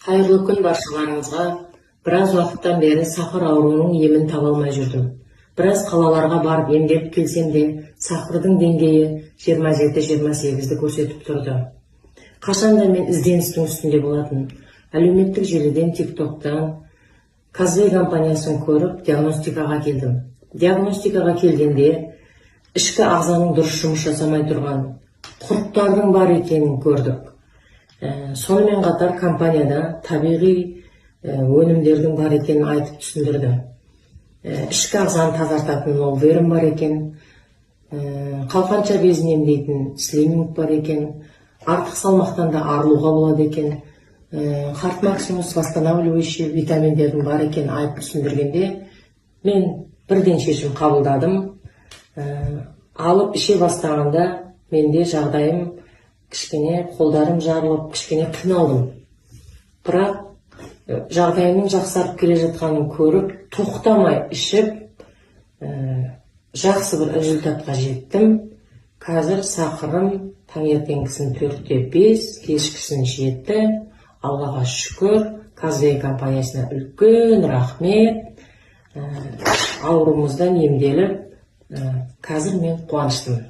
Қайырлы күн баршаларыңызға. Біраз уақыттан бері сахар ауруының емін таба алмай жүрдім. Біраз қалаларға барып емдеп келсем де, сахардың деңгейі 27-28-ді көрсетіп тұрды. Қашанда мен ізденістің үстінде болатын. Әлеуметтік желіден, TikTok'тан Казвей компаниясын көріп, диагностикаға келдім. Диагностикаға келгенде, ішкі ағзаның дұрыс жұмыс жасамай тұрған құрттардың бар екенін көрдік. Сонымен қатар компанияда табиғи өнімдердің бар екенін айтып түсіндірді. Ішкі ағзаны тазартатын ол верім бар екен, қалқанша безін емдейтін слиминг бар екен, артық салмақтан да арылуға болады екен, Харт Максимус восстанавливающий витаминдердің бар екенін айтып түсіндіргенде, мен бірден шешім қабылдадым. Алып іше бастағанда менде жағдайым кішкене қолдарым жарылып, кішкене қиналдым. Бірақ жағдайымның жақсарып келе жатқанын көріп, тоқтамай ішіп, жақсы бір результатқа жеттім. Қазір сахарым таңертеңгісін 4-те 5, кешкісін 7. Аллаға шүкір, Казвей компаниясына үлкен рахмет. Аурумыздан емделіп, қазір мен қуаныштымын.